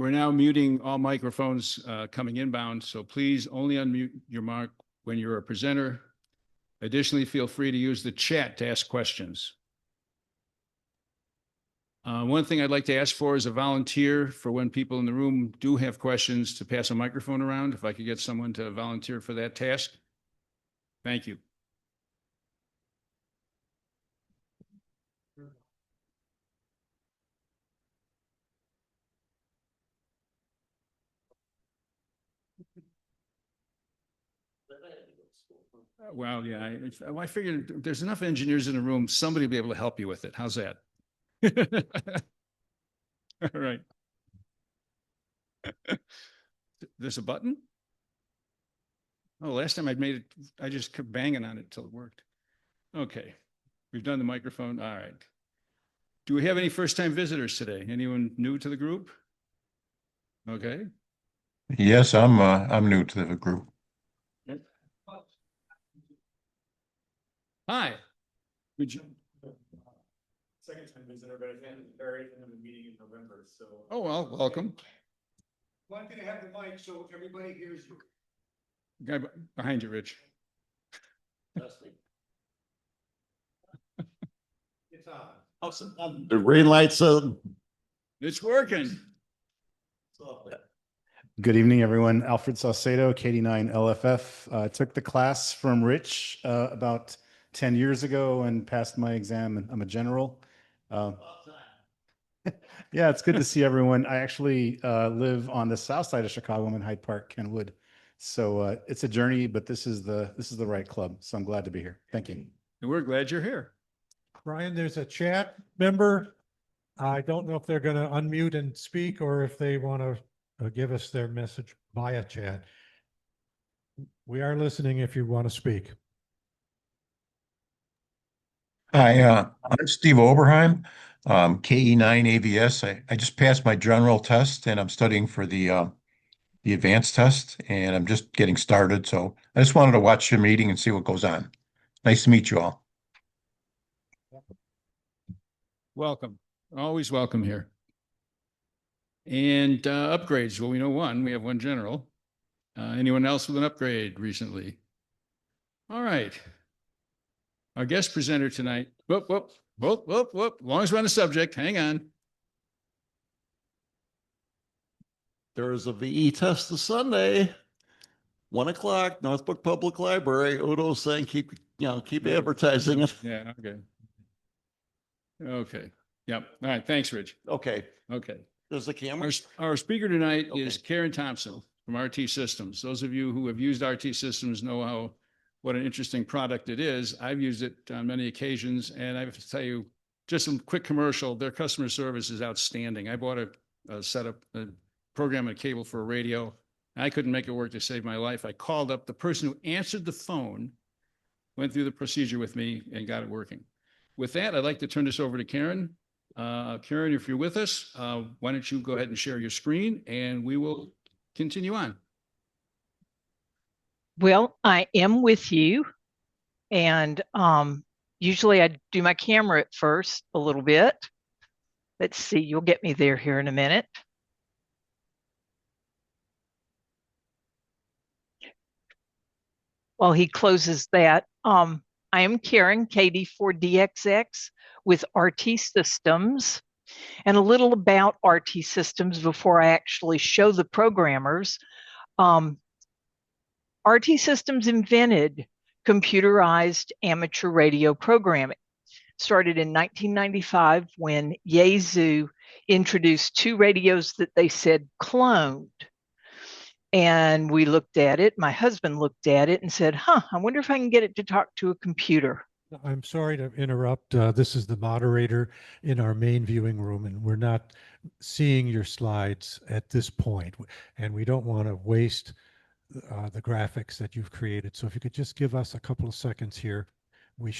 We're now muting all microphones coming inbound, so please only unmute your mic when you're a presenter. Additionally, feel free to use the chat to ask questions. One thing I'd like to ask for is a volunteer for when people in the room do have questions to pass a microphone around. If I could get someone to volunteer for that task. Thank you. Well, yeah, I figured there's enough engineers in the room, somebody will be able to help you with it. How's that? All right. There's a button? Oh, last time I made it, I just kept banging on it until it worked. Okay, we've done the microphone. All right. Do we have any first-time visitors today? Anyone new to the group? Okay. Yes, I'm new to the group. Hi. Would you? Second time visitor, but I hadn't buried in the meeting in November, so. Oh, well, welcome. Want you to have the mic so everybody hears you. Guy behind you, Rich. It's on. Awesome. The green light's on. It's working. Good evening, everyone. Alfred Saucedo, KD9 LFF. Took the class from Rich about 10 years ago and passed my exam, and I'm a general. Yeah, it's good to see everyone. I actually live on the south side of Chicago. I'm in Hyde Park, Kenwood. So it's a journey, but this is the right club. So I'm glad to be here. Thank you. And we're glad you're here. Brian, there's a chat member. I don't know if they're going to unmute and speak or if they want to give us their message via chat. We are listening if you want to speak. Hi, I'm Steve Oberheim, KE9 AVS. I just passed my general test and I'm studying for the advanced test, and I'm just getting started. So I just wanted to watch your meeting and see what goes on. Nice to meet you all. Welcome. Always welcome here. And upgrades. Well, we know one. We have one general. Anyone else with an upgrade recently? All right. Our guest presenter tonight. Whoop, whoop, whoop, whoop, whoop. As long as we're on the subject, hang on. There is a VE test this Sunday, 1 o'clock, Northbrook Public Library. Udo's saying keep advertising it. Yeah, okay. Okay. Yep. All right. Thanks, Rich. Okay. Okay. There's the camera. Our speaker tonight Okay. is Karen Thompson from RT Systems. Those of you who have used RT Systems know what an interesting product it is. I've used it on many occasions, and I have to tell you, just some quick commercial, their customer service is outstanding. I bought a setup, a program, and a cable for a radio. I couldn't make it work to save my life. I called up the person who answered the phone, went through the procedure with me, and got it working. With that, I'd like to turn this over to Karen. Karen, if you're with us, why don't you go ahead and share your screen, and we will continue on. Well, I am with you, and usually I do my camera at first a little bit. Let's see, you'll get me there here in a minute. While he closes that, I am Karen, KD4DXX with RT Systems, and a little about RT Systems before I actually show the programmers. RT Systems invented computerized amateur radio programming. Started in 1995 when Yaesu introduced two radios that they said cloned. And we looked at it, my husband looked at it and said, I wonder if I can get it to talk to a computer. I'm sorry to interrupt. This is the moderator in our main viewing room, and we're not seeing your slides at this point, and we don't want to waste the graphics that you've created. So if you could just give us a couple of seconds here.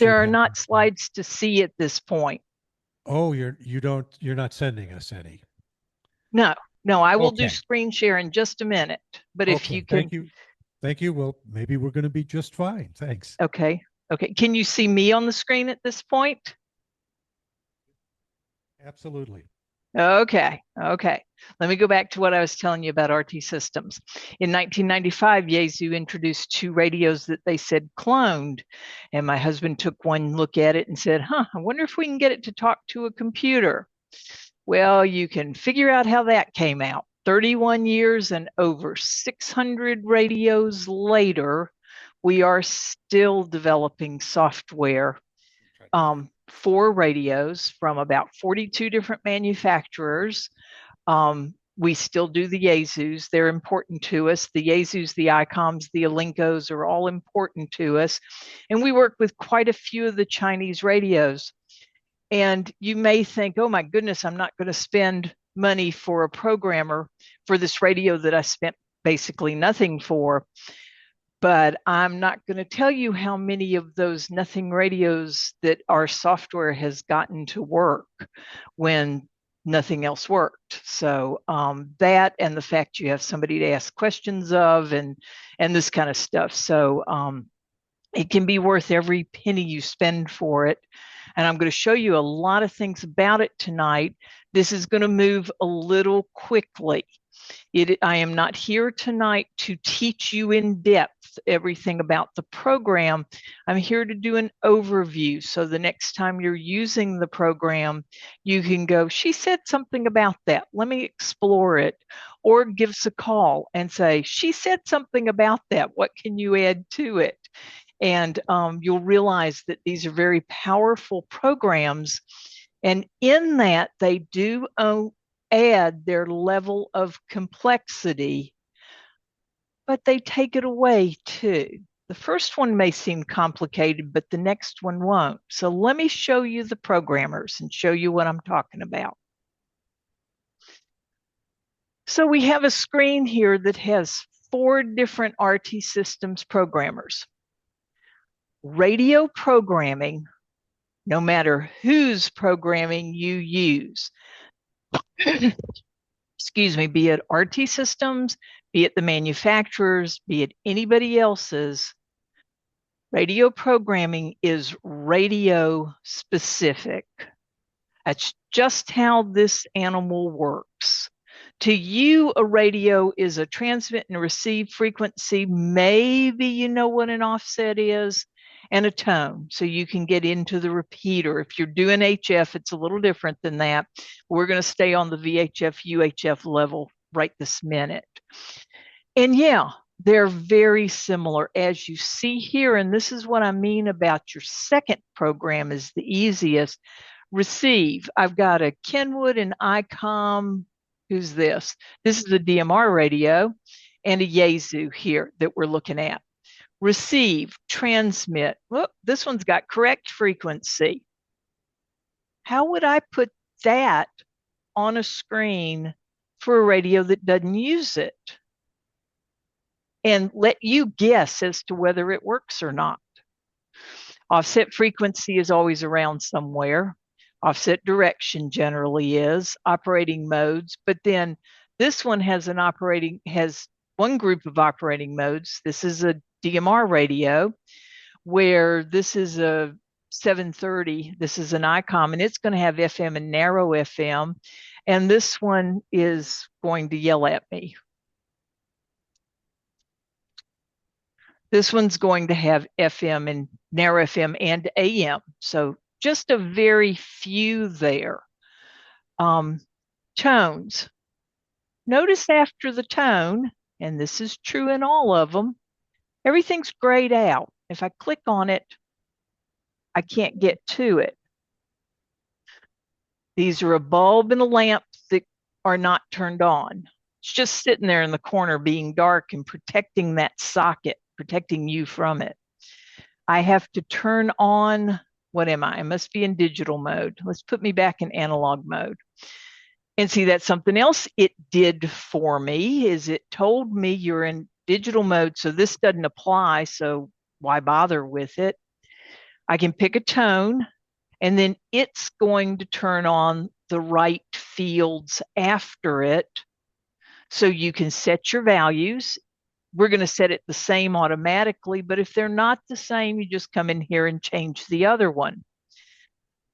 There are not slides to see at this point. Oh, you're not sending us any. No, I will do screen share in just a minute. But if you can. Thank you. Well, maybe we're going to be just fine. Thanks. Okay. Can you see me on the screen at this point? Absolutely. Okay, okay. Let me go back to what I was telling you about RT Systems. In 1995, Yaesu introduced two radios that they said cloned. And my husband took one look at it and said, I wonder if we can get it to talk to a computer. Well, you can figure out how that came out. 31 years and over 600 radios later, we are still developing software for radios from about 42 different manufacturers. We still do the Yaesus. They're important to us. The Yaesus, the ICOMs, the Alincos are all important to us. And we work with quite a few of the Chinese radios. And you may think, oh my goodness, I'm not going to spend money for a programmer for this radio that I spent basically nothing for. But I'm not going to tell you how many of those nothing radios that our software has gotten to work when nothing else worked. So that and the fact you have somebody to ask questions of and this kind of stuff. So it can be worth every penny you spend for it. And I'm going to show you a lot of things about it tonight. This is going to move a little quickly. I am not here tonight to teach you in depth everything about the program. I'm here to do an overview. So the next time you're using the program, you can go, she said something about that. Let me explore it. Or give us a call and say, she said something about that. What can you add to it? And you'll realize that these are very powerful programs. And in that, they do add their level of complexity, but they take it away too. The first one may seem complicated, but the next one won't. So let me show you the programmers and show you what I'm talking about. So we have a screen here that has 4 different RT Systems programmers. Radio programming, no matter whose programming you use, excuse me, be it RT Systems, be it the manufacturers, be it anybody else's, radio programming is radio specific. That's just how this animal works. To you, a radio is a transmit and receive frequency. Maybe you know what an offset is, and a tone, so you can get into the repeater. If you're doing HF, it's a little different than that. We're going to stay on the VHF, UHF level right this minute. And yeah, they're very similar, as you see here, and this is what I mean about your second program is the easiest. Receive. I've got a Kenwood and ICOM. Who's this? This is a DMR radio and a Yaesu here that we're looking at. Receive, transmit. Well, this one's got correct frequency. How would I put that on a screen for a radio that doesn't use it? And let you guess as to whether it works or not. Offset frequency is always around somewhere. Offset direction generally is. Operating modes, but then this one has one group of operating modes. This is a DMR radio where this is a 730. This is an ICOM, and it's going to have FM and narrow FM. And this one is going to yell at me. This one's going to have FM and narrow FM and AM. So just a very few there. Tones. Notice after the tone, and this is true in all of them, everything's grayed out. If I click on it, I can't get to it. These are a bulb and a lamp that are not turned on. It's just sitting there in the corner being dark and protecting that socket, protecting you from it. I have to turn on, what am I? I must be in digital mode. Let's put me back in analog mode. And see, that's something else it did for me, is it told me you're in digital mode, so this doesn't apply, so why bother with it? I can pick a tone, and then it's going to turn on the right fields after it, so you can set your values. We're going to set it the same automatically, but if they're not the same, you just come in here and change the other one.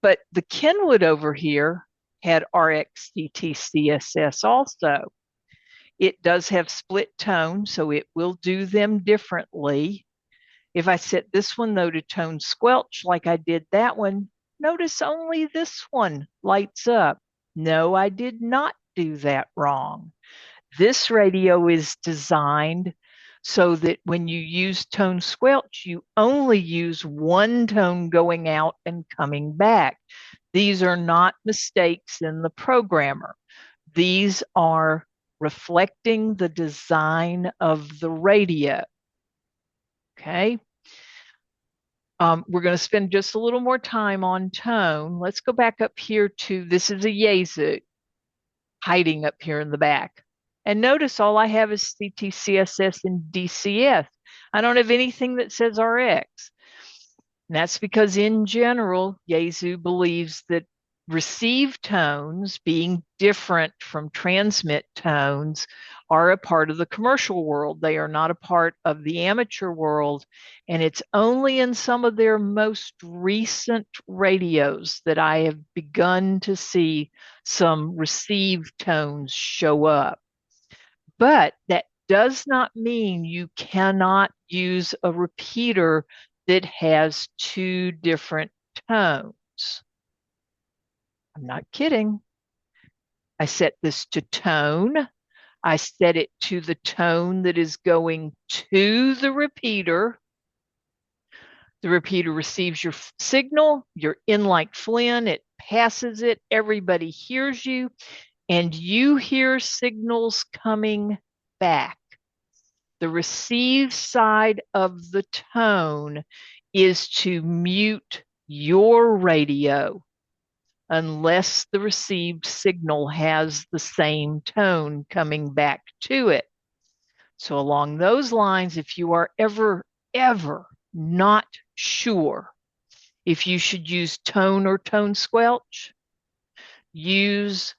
But the Kenwood over here had RX, CT, CSS also. It does have split tone, so it will do them differently. If I set this one though to tone squelch like I did that one, notice only this one lights up. No, I did not do that wrong. This radio is designed so that when you use tone squelch, you only use one tone going out and coming back. These are not mistakes in the programmer. These are reflecting the design of the radio. Okay. We're going to spend just a little more time on tone. Let's go back up here to, this is a Yaesu hiding up here in the back. And notice all I have is CT, CSS, and DCS. I don't have anything that says RX. And that's because in general, Yaesu believes that receive tones, being different from transmit tones, are a part of the commercial world. They are not a part of the amateur world. And it's only in some of their most recent radios that I have begun to see some receive tones show up. But that does not mean you cannot use a repeater that has two different tones. I'm not kidding. I set this to tone. I set it to the tone that is going to the repeater. The repeater receives your signal. You're in like Flynn. It passes it. Everybody hears you. And you hear signals coming back. The receive side of the tone is to mute your radio unless the received signal has the same tone coming back to it. So along those lines, if you are ever not sure if you should use tone or tone squelch, use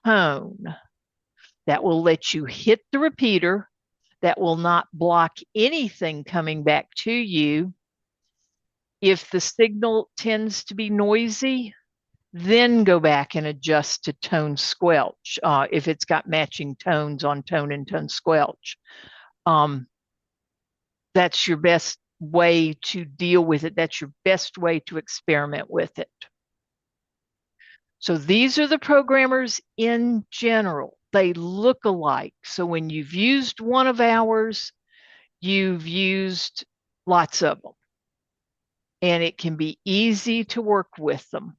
tone. That will let you hit the repeater. That will not block anything coming back to you. If the signal tends to be noisy, then go back and adjust to tone squelch if it's got matching tones on tone and tone squelch. That's your best way to deal with it. That's your best way to experiment with it. So these are the programmers in general. They look alike. So when you've used one of ours, you've used lots of them. And it can be easy to work with them.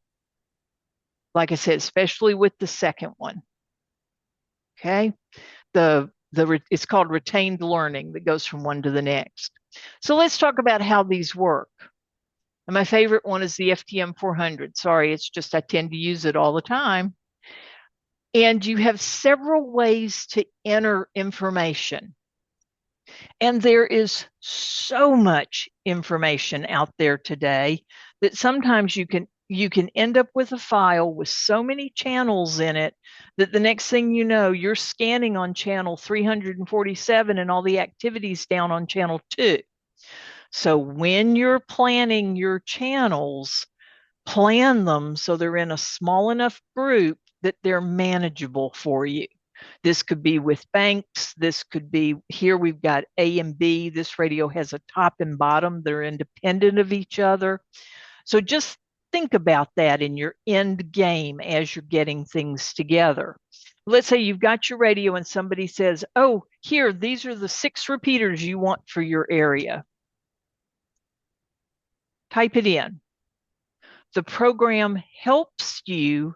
Like I said, especially with the second one. Okay. It's called retained learning that goes from one to the next. So let's talk about how these work. And my favorite one is the FTM 400. Sorry, it's just I tend to use it all the time. And you have several ways to enter information. And there is so much information out there today that sometimes you can end up with a file with so many channels in it that the next thing you know, you're scanning on channel 347 and all the activities down on channel 2. So when you're planning your channels, plan them so they're in a small enough group that they're manageable for you. This could be with banks. This could be, here we've got A and B. This radio has a top and bottom. They're independent of each other. So just think about that in your end game as you're getting things together. Let's say you've got your radio and somebody says, oh, here, these are the 6 repeaters you want for your area. Type it in. The program helps you.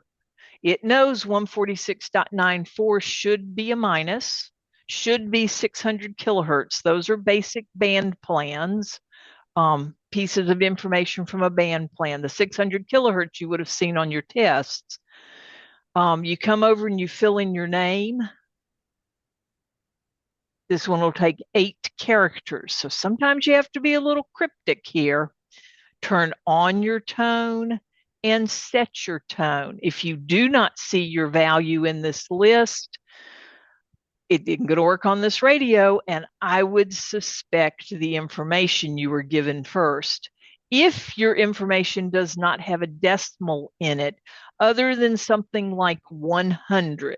It knows 146.94 should be a minus, should be 600 kilohertz. Those are basic band plans, pieces of information from a band plan. The 600 kilohertz you would have seen on your tests. You come over and you fill in your name. This one will take 8 characters. So sometimes you have to be a little cryptic here. Turn on your tone and set your tone. If you do not see your value in this list, it isn't going to work on this radio, and I would suspect the information you were given first. If your information does not have a decimal in it, other than something like 100.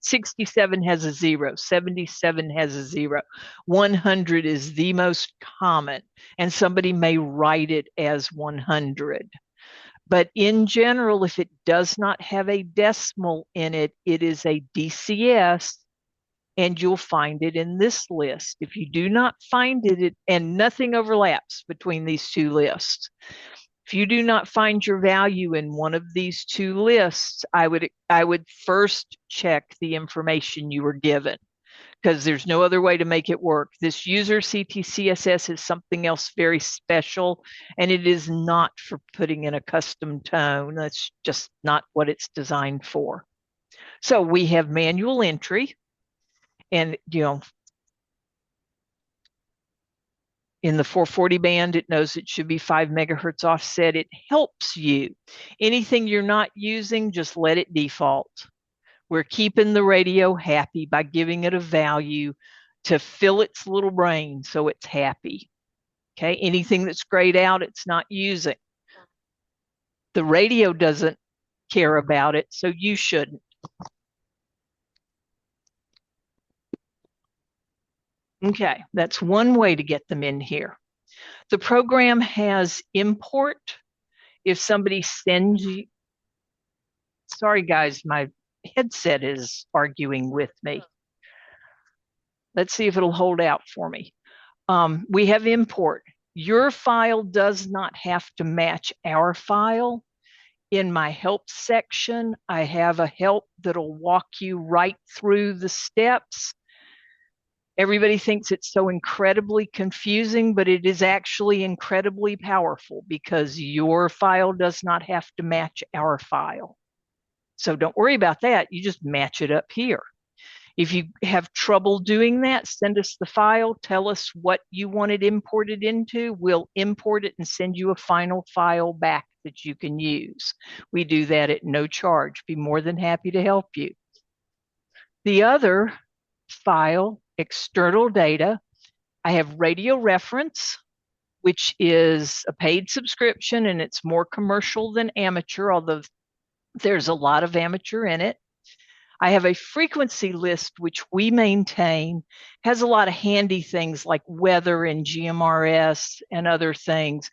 67 has a 0, 77 has a 0. 100 is the most common, and somebody may write it as 100. But in general, if it does not have a decimal in it, it is a DCS, and you'll find it in this list. If you do not find it, and nothing overlaps between these two lists, if you do not find your value in one of these two lists, I would first check the information you were given, because there's no other way to make it work. This user CTCSS is something else very special, and it is not for putting in a custom tone. That's just not what it's designed for. So we have manual entry, and in the 440 band, it knows it should be 5 megahertz offset. It helps you. Anything you're not using, just let it default. We're keeping the radio happy by giving it a value to fill its little brain so it's happy. Okay, anything that's grayed out, it's not using. The radio doesn't care about it, so you shouldn't. Okay, that's one way to get them in here. The program has import. If somebody sends you, sorry guys, my headset is arguing with me. Let's see if it'll hold out for me. We have import. Your file does not have to match our file. In my help section, I have a help that'll walk you right through the steps. Everybody thinks it's so incredibly confusing, but it is actually incredibly powerful because your file does not have to match our file. So don't worry about that. You just match it up here. If you have trouble doing that, send us the file. Tell us what you want it imported into. We'll import it and send you a final file back that you can use. We do that at no charge. Be more than happy to help you. The other file, external data, I have radio reference, which is a paid subscription, and it's more commercial than amateur, although there's a lot of amateur in it. I have a frequency list, which we maintain, has a lot of handy things like weather and GMRS and other things.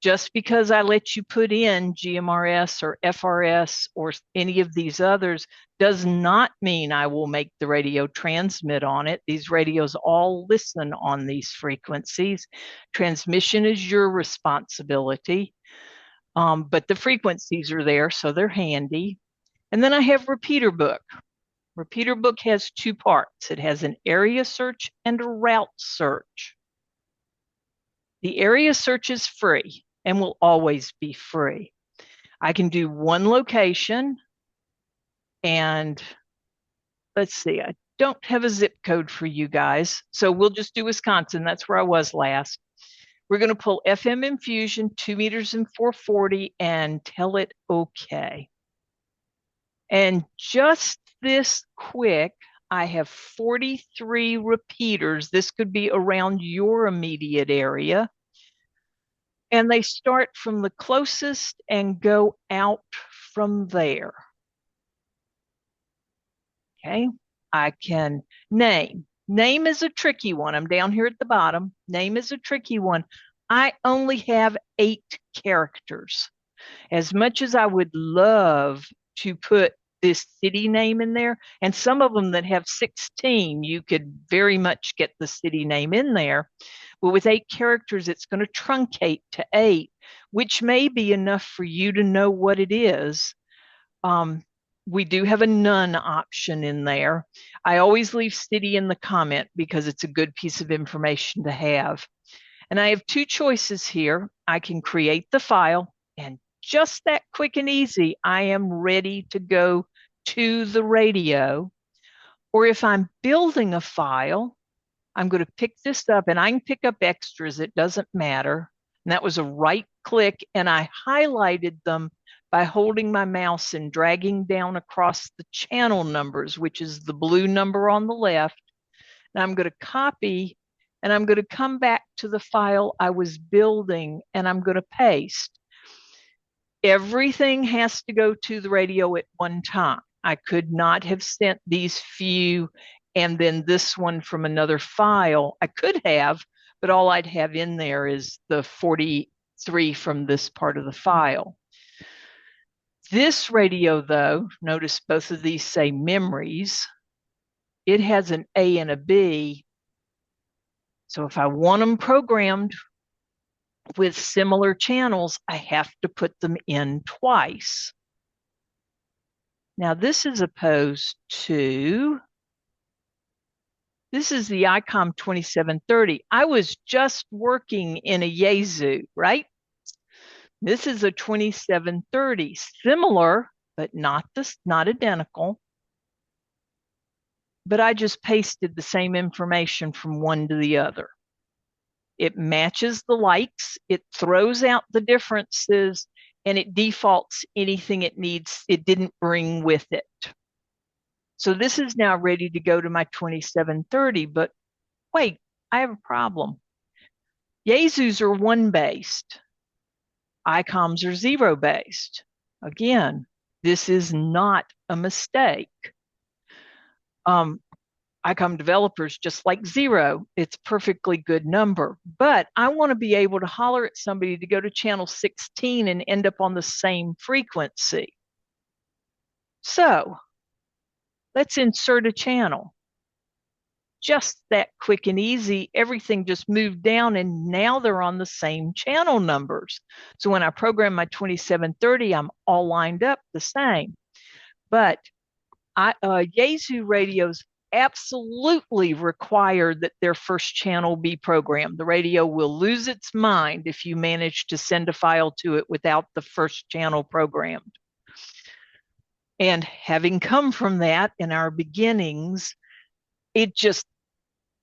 Just because I let you put in GMRS or FRS or any of these others does not mean I will make the radio transmit on it. These radios all listen on these frequencies. Transmission is your responsibility, but the frequencies are there, so they're handy. And then I have Repeater Book. Repeater Book has two parts. It has an area search and a route search. The area search is free and will always be free. I can do one location, and let's see, I don't have a zip code for you guys, so we'll just do Wisconsin. That's where I was last. We're going to pull FM infusion 2 meters and 440 and tell it okay. And just this quick, I have 43 repeaters. This could be around your immediate area. And they start from the closest and go out from there. Okay, I can name. Name is a tricky one. I'm down here at the bottom. Name is a tricky one. I only have 8 characters. As much as I would love to put this city name in there, and some of them that have 16, you could very much get the city name in there. But with 8 characters, it's going to truncate to 8, which may be enough for you to know what it is. We do have a none option in there. I always leave city in the comment because it's a good piece of information to have. And I have 2 choices here. I can create the file, and just that quick and easy, I am ready to go to the radio. Or if I'm building a file, I'm going to pick this up, and I can pick up extras. It doesn't matter. And that was a right click, and I highlighted them by holding my mouse and dragging down across the channel numbers, which is the blue number on the left. And I'm going to copy, and I'm going to come back to the file I was building, and I'm going to paste. Everything has to go to the radio at one time. I could not have sent these few and then this one from another file. I could have, but all I'd have in there is the 43 from this part of the file. This radio, though, notice both of these say memories. It has an A and a B. So if I want them programmed with similar channels, I have to put them in twice. Now this is opposed to, this is the ICOM 2730. I was just working in a Yaesu, right? This is a 2730, similar, but not identical. But I just pasted the same information from one to the other. It matches the likes, it throws out the differences, and it defaults anything it needs, it didn't bring with it. So this is now ready to go to my 2730, but wait, I have a problem. Yaesus are 1-based. ICOMs are 0-based. Again, this is not a mistake. ICOM developers just like 0. It's a perfectly good number. But I want to be able to holler at somebody to go to channel 16 and end up on the same frequency. So let's insert a channel. Just that quick and easy. Everything just moved down and now they're on the same channel numbers. So when I program my 2730, I'm all lined up the same. But Yaesu radios absolutely require that their first channel be programmed. The radio will lose its mind if you manage to send a file to it without the first channel programmed. And having come from that in our beginnings, it just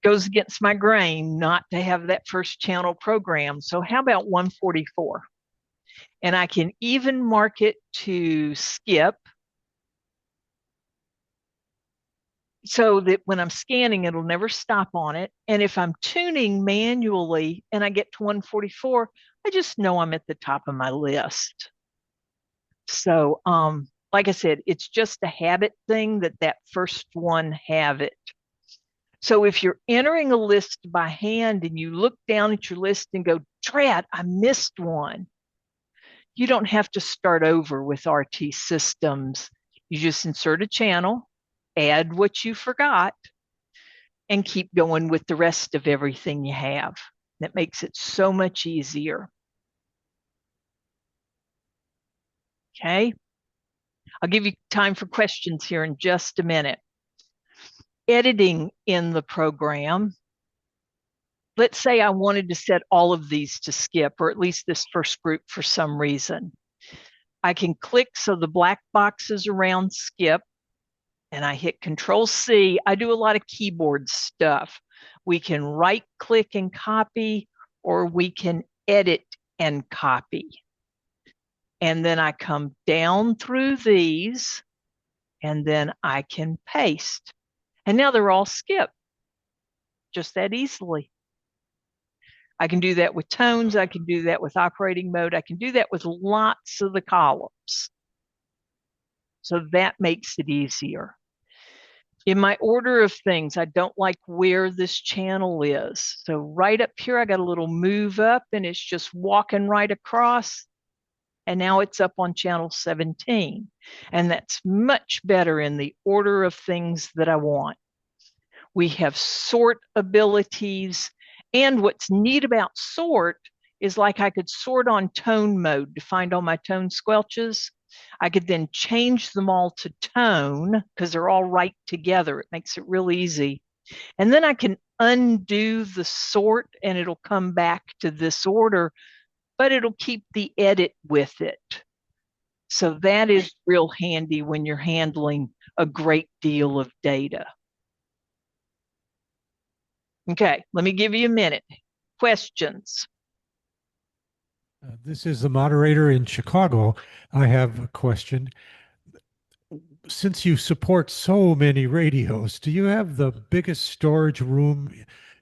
goes against my grain not to have that first channel programmed. So how about 144? And I can even mark it to skip, so that when I'm scanning, it'll never stop on it. And if I'm tuning manually and I get to 144, I just know I'm at the top of my list. So, like I said, it's just a habit thing that first one have it. So if you're entering a list by hand and you look down at your list and go, drat, I missed one, you don't have to start over with RT systems. You just insert a channel, add what you forgot, and keep going with the rest of everything you have. That makes it so much easier. Okay. I'll give you time for questions here in just a minute. Editing in the program. Let's say I wanted to set all of these to skip, or at least this first group for some reason. I can click so the black box is around skip, and I hit Control C. I do a lot of keyboard stuff. We can right click and copy, or we can edit and copy. And then I come down through these, and then I can paste. And now they're all skipped, just that easily. I can do that with tones. I can do that with operating mode. I can do that with lots of the columns. So that makes it easier. In my order of things, I don't like where this channel is. So right up here, I got a little move up and it's just walking right across. And now it's up on channel 17. And that's much better in the order of things that I want. We have sort abilities. And what's neat about sort is like I could sort on tone mode to find all my tone squelches. I could then change them all to tone because they're all right together. It makes it real easy. And then I can undo the sort and it'll come back to this order, but it'll keep the edit with it. So that is real handy when you're handling a great deal of data. Okay, let me give you a minute. Questions? This is the moderator in Chicago. I have a question. Since you support so many radios, do you have the biggest storage room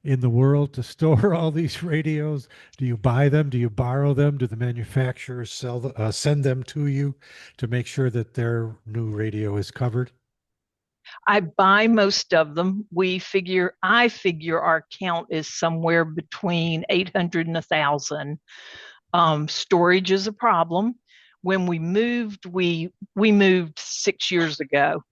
in the world to store all these radios? Do you buy them? Do you borrow them? Do the manufacturers send them to you to make sure that their new radio is covered? I buy most of them. I figure our count is somewhere between 800 and 1,000. Storage is a problem. When we moved 6 years ago,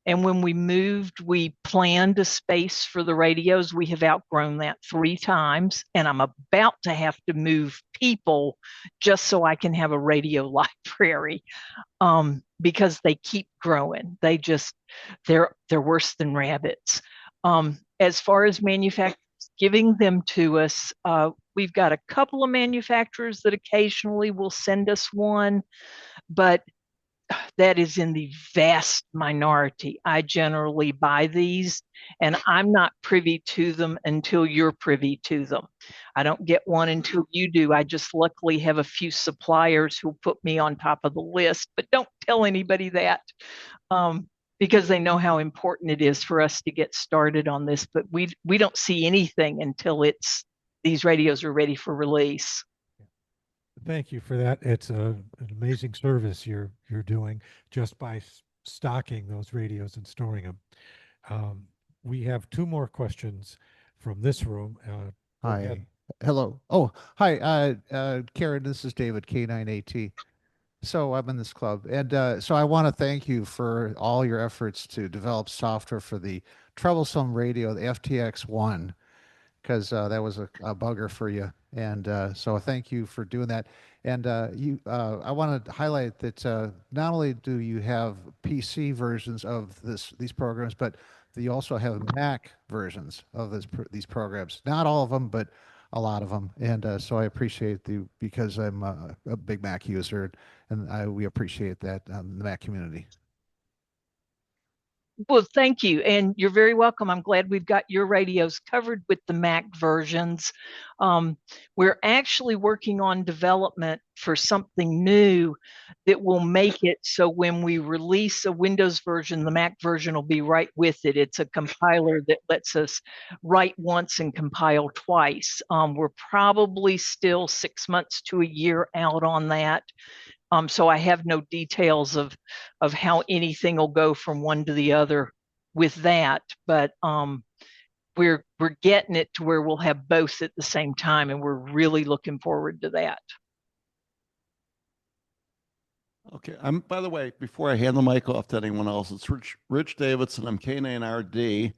and when we moved, we planned a space for the radios. We have outgrown that 3 times, and I'm about to have to move people just so I can have a radio library, because they keep growing. They're worse than rabbits. As far as manufacturers giving them to us, we've got a couple of manufacturers that occasionally will send us one, but that is in the vast minority. I generally buy these, and I'm not privy to them until you're privy to them. I don't get one until you do. I just luckily have a few suppliers who put me on top of the list, but don't tell anybody that, because they know how important it is for us to get started on this. But we don't see anything until these radios are ready for release. Thank you for that. It's an amazing service you're doing just by stocking those radios and storing them. We have 2 more questions from this room. Go Hi. ahead. Hello. Oh, hi. Karen, this is David, K9AT. So I'm in this club. And so I want to thank you for all your efforts to develop software for the troublesome radio, the FTX1, because that was a bugger for you. And so thank you for doing that. And I want to highlight that not only do you have PC versions of these programs, but you also have Mac versions of these programs. Not all of them, but a lot of them. And so I appreciate because I'm a big Mac user, and we appreciate that in the Mac community. Well, thank you. And you're very welcome. I'm glad we've got your radios covered with the Mac versions. We're actually working on development for something new that will make it so when we release a Windows version, the Mac version will be right with it. It's a compiler that lets us write once and compile twice. We're probably still 6 months to a year out on that. So I have no details of how anything will go from one to the other with that, but we're getting it to where we'll have both at the same time, and we're really looking forward to that. Okay. By the way, before I hand the mic off to anyone else, it's Rich Davidson. I'm K9RD.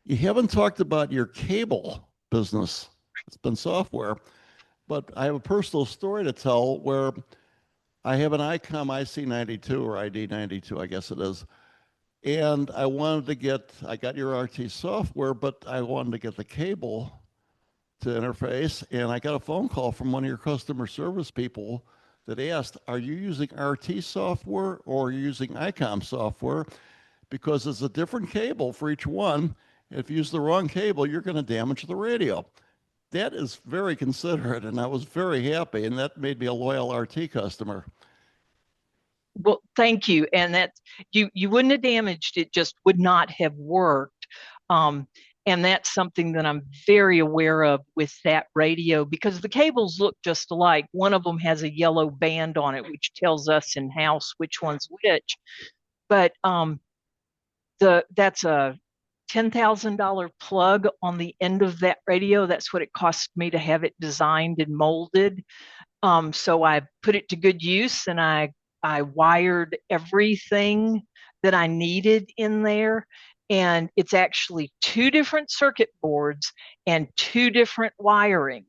You haven't talked about your cable business. It's been software, but I have a personal story to tell where I have an ICOM IC92 or ID92, I guess it is. And I got your RT software, but I wanted to get the cable to interface. And I got a phone call from one of your customer service people that asked, are you using RT software or are you using ICOM software? Because it's a different cable for each one. If you use the wrong cable, you're going to damage the radio. That is very considerate, and I was very happy, and that made me a loyal RT customer. Well, thank you. And that you wouldn't have damaged it, just would not have worked. And that's something that I'm very aware of with that radio, because the cables look just alike. One of them has a yellow band on it, which tells us in-house which one's which. But that's a $10,000 plug on the end of that radio. That's what it cost me to have it designed and molded. So I put it to good use, and I wired everything that I needed in there. And it's actually 2 different circuit boards and 2 different wirings,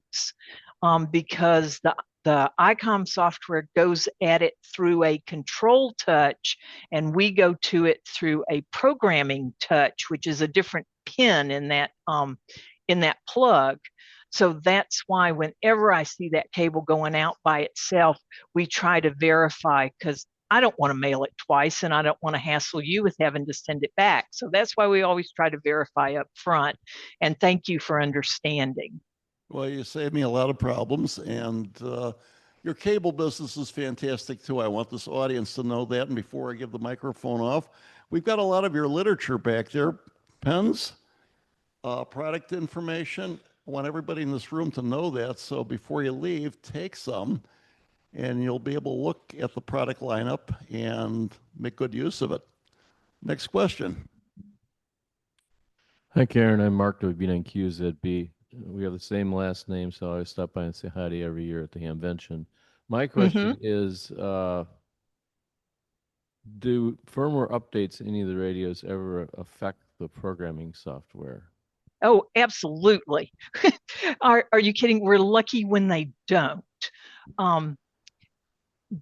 because the ICOM software goes at it through a control touch, and we go to it through a programming touch, which is a different pin in that plug. So that's why whenever I see that cable going out by itself, we try to verify, because I don't want to mail it twice, and I don't want to hassle you with having to send it back. So that's why we always try to verify up front. And thank you for understanding. Well, you saved me a lot of problems, and your cable business is fantastic too. I want this audience to know that. And before I give the microphone off, we've got a lot of your literature back there, pens, product information, I want everybody in this room to know that. So before you leave, take some and you'll be able to look at the product lineup and make good use of it. Next question. Hi, Karen. I'm Mark WB9QZB. We have the same last name, so I stop by and say hi to you every year at the Hamvention. My question is, do firmware updates in any of the radios ever affect the programming software? Oh, absolutely. Are you kidding? We're lucky when they don't.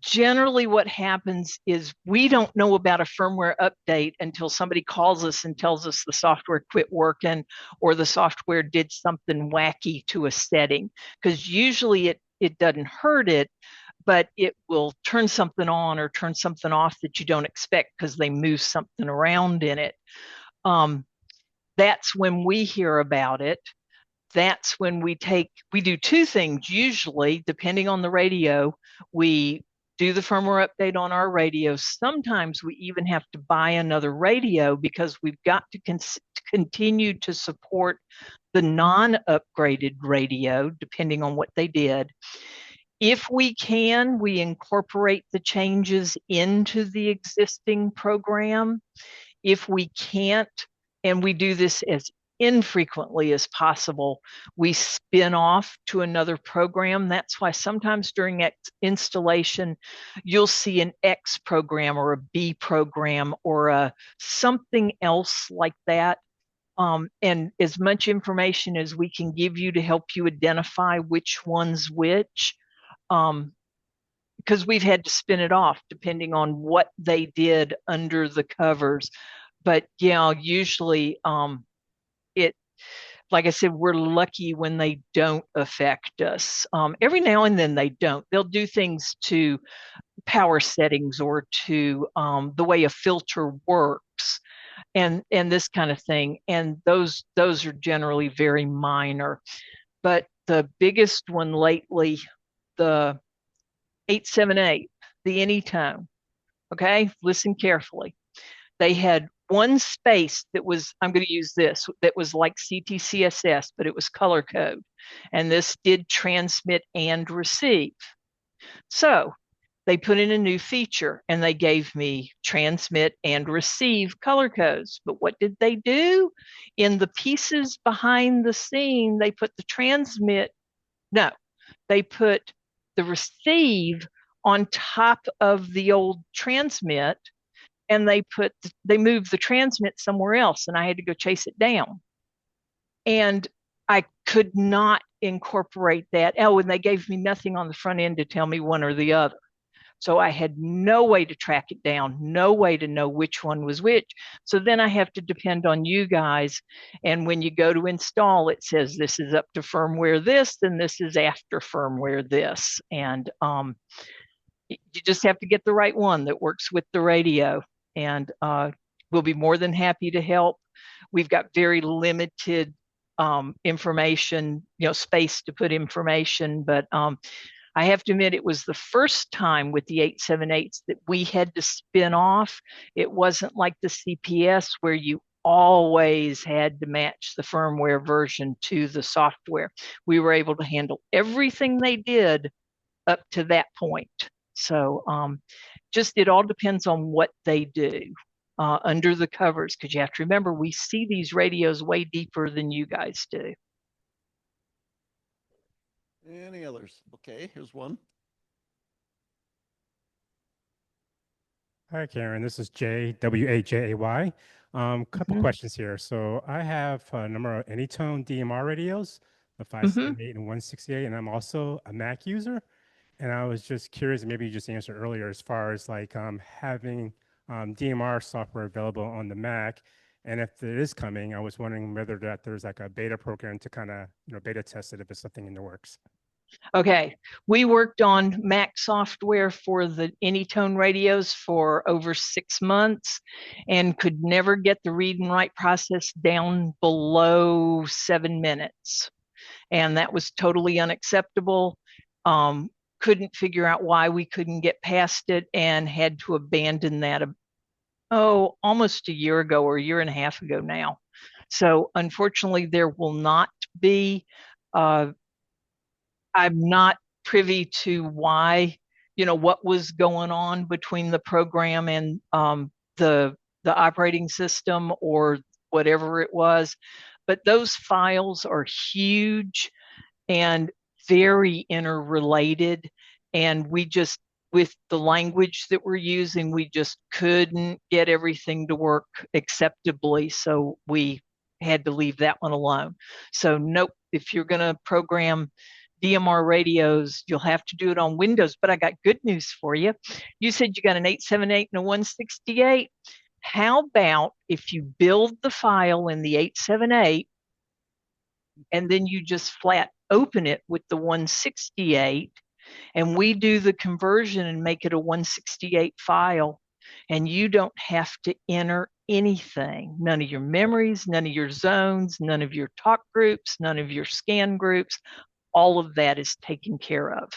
Generally what happens is we don't know about a firmware update until somebody calls us and tells us the software quit working or the software did something wacky to a setting, because usually it doesn't hurt it, but it will turn something on or turn something off that you don't expect because they move something around in it. That's when we hear about it. That's when we do two things usually, depending on the radio. We do the firmware update on our radio. Sometimes we even have to buy another radio because we've got to continue to support the non-upgraded radio, depending on what they did. If we can, we incorporate the changes into the existing program. If we can't, and we do this as infrequently as possible, we spin off to another program. That's why sometimes during installation, you'll see an X program or a B program or a something else like that. And as much information as we can give you to help you identify which one's which, because we've had to spin it off depending on what they did under the covers. But yeah, usually like I said, we're lucky when they don't affect us. Every now and then they don't. They'll do things to power settings or to the way a filter works and this kind of thing. And those are generally very minor. But the biggest one lately, the 878, the Anytone. Okay, listen carefully. They had one space that was, I'm going to use this, that was like CTCSS, but it was color code. And this did transmit and receive. So they put in a new feature and they gave me transmit and receive color codes. But what did they do? In the pieces behind the scene, they put the they put the receive on top of the old transmit, and they moved the transmit somewhere else, and I had to go chase it down. And I could not incorporate that. Oh, and they gave me nothing on the front end to tell me one or the other. So I had no way to track it down, no way to know which one was which. So then I have to depend on you guys. And when you go to install, it says this is up to firmware this, and this is after firmware this. And you just have to get the right one that works with the radio. And we'll be more than happy to help. We've got very limited information, space to put information, but I have to admit, it was the first time with the 878s that we had to spin off. It wasn't like the CPS where you always had to match the firmware version to the software. We were able to handle everything they did up to that point. So it all depends on what they do under the covers, because you have to remember, we see these radios way deeper than you guys do. Any others? Okay, here's one. Hi, Karen. This is Jay, WAJAY. Couple questions here. So I have a number of Anytone DMR radios, the 578 and 168, and I'm also a Mac user. And I was just curious, maybe you just answered earlier, as far as like having DMR software available on the Mac. And if it is coming, I was wondering whether there's like a beta program to kind of, beta test it if it's something in the works. Okay, we worked on Mac software for the Anytone radios for over 6 months and could never get the read and write process down below 7 minutes. And that was totally unacceptable. Couldn't figure out why we couldn't get past it and had to abandon that, almost a year ago or a year and a half ago now. So unfortunately, there will not be Uh, I'm not privy to why, what was going on between the program and the operating system or whatever it was, but those files are huge and very interrelated. And with the language that we're using, we just couldn't get everything to work acceptably. So we had to leave that one alone. So nope, if you're going to program DMR radios, you'll have to do it on Windows. But I got good news for you. You said you got an 878 and a 168. How about if you build the file in the 878 and then you just flat open it with the 168, and we do the conversion and make it a 168 file, and you don't have to enter anything, none of your memories, none of your zones, none of your talk groups, none of your scan groups. All of that is taken care of.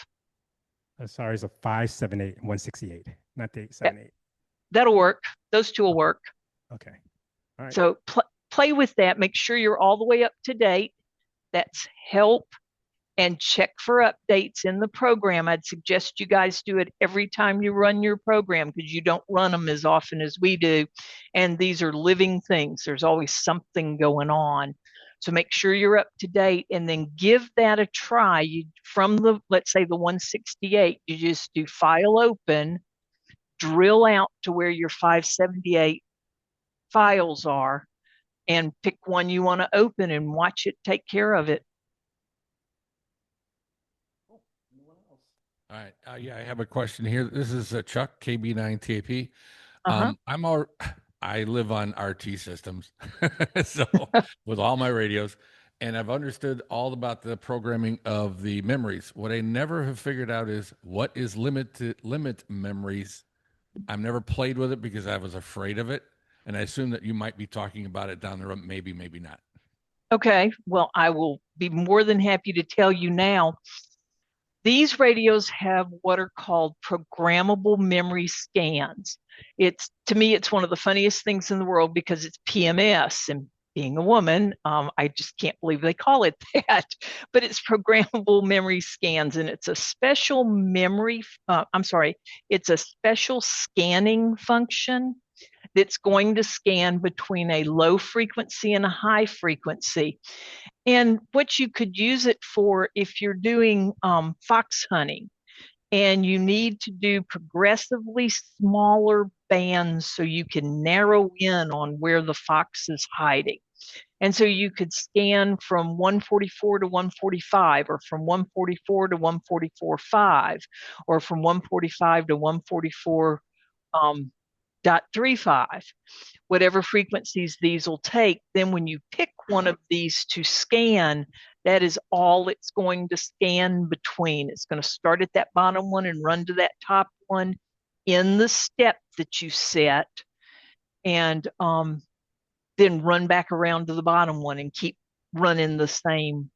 Sorry, it's a 578 and 168, not the 878. That'll work. Those two will work. Okay. All right. So play with that. Make sure you're all the way up to date. That's help, and check for updates in the program. I'd suggest you guys do it every time you run your program, because you don't run them as often as we do. And these are living things. There's always something going on. So make sure you're up to date, and then give that a try. From let's say the 168, you just do file open, drill out to where your 578 files are, and pick one you want to open and watch it take care of it. All right. Yeah, I have a question here. This is Chuck, KB9TAP. Uh-huh. I live on RT systems, so with all my radios, and I've understood all about the programming of the memories. What I never have figured out is what is limit memories. I've never played with it because I was afraid of it, and I assume that you might be talking about it down the road. Maybe, maybe not. Okay, well, I will be more than happy to tell you now. These radios have what are called programmable memory scans. To me, it's one of the funniest things in the world because it's PMS, and being a woman, I just can't believe they call it that, but it's programmable memory scans, and it's a special it's a special scanning function that's going to scan between a low frequency and a high frequency. And what you could use it for if you're doing fox hunting and you need to do progressively smaller bands so you can narrow in on where the fox is hiding. And so you could scan from 144 to 145, or from 144 to 144.5, or from 145 to 144.35, whatever frequencies these will take. Then when you pick one of these to scan, that is all it's going to scan between. It's going to start at that bottom one and run to that top one in the step that you set, and then run back around to the bottom one and keep running the same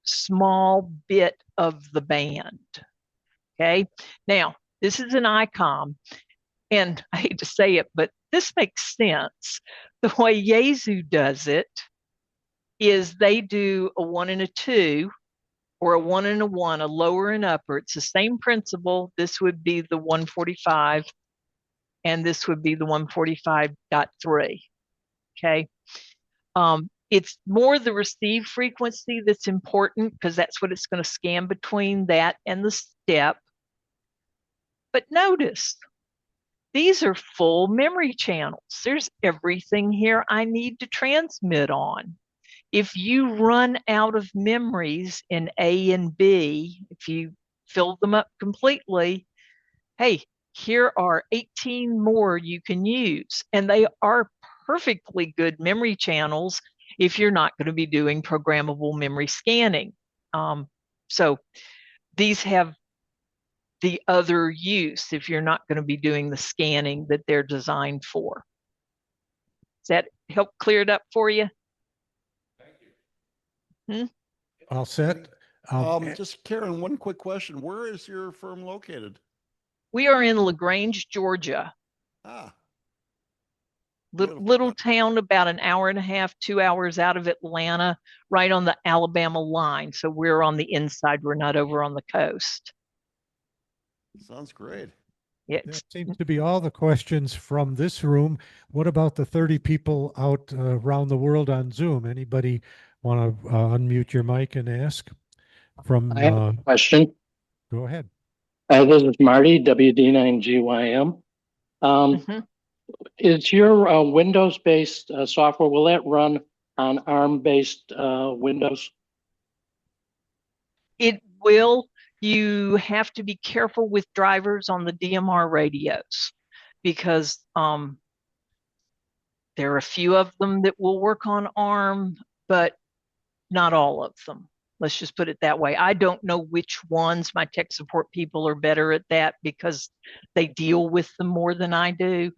small bit of the band. Okay. Now, this is an ICOM, and I hate to say it, but this makes sense. The way Yaesu does it is they do a 1 and a 2, or a 1 and a 1, a lower and upper. It's the same principle. This would be the 145, and this would be the 145.3. Okay. It's more the receive frequency that's important, because that's what it's going to scan between, that and the step. But notice, these are full memory channels. There's everything here I need to transmit on. If you run out of memories in A and B, if you fill them up completely, hey, here are 18 more you can use. And they are perfectly good memory channels if you're not going to be doing programmable memory scanning. So these have the other use if you're not going to be doing the scanning that they're designed for. Does that help clear it up for you? All set? Just Karen, one quick question. Where is your firm located? We are in LaGrange, Georgia. Ah, Little town about an hour and a half, 2 hours out of Atlanta, right on the Alabama line. So we're on the inside. We're not over on the coast. Sounds great. That seems to be all the questions from this room. What about the 30 people out around the world on Zoom? Anybody want to unmute your mic and ask? I have a question. Go ahead. This is Marty, WD9GYM. Is your Windows-based software, will that run on ARM-based Windows? It will. You have to be careful with drivers on the DMR radios because there are a few of them that will work on ARM, but not all of them. Let's just put it that way. I don't know which ones. My tech support people are better at that because they deal with them more than I do.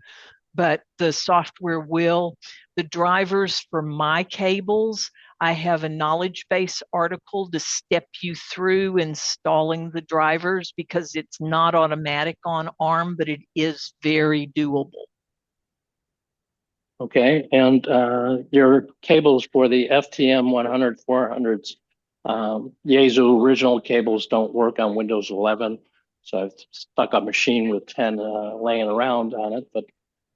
But the software will. The drivers for my cables, I have a knowledge base article to step you through installing the drivers because it's not automatic on ARM, but it is very doable. Okay, and your cables for the FTM 100, 400s, Yaesu original cables don't work on Windows 11. So I've stuck a machine with 10 laying around on it, but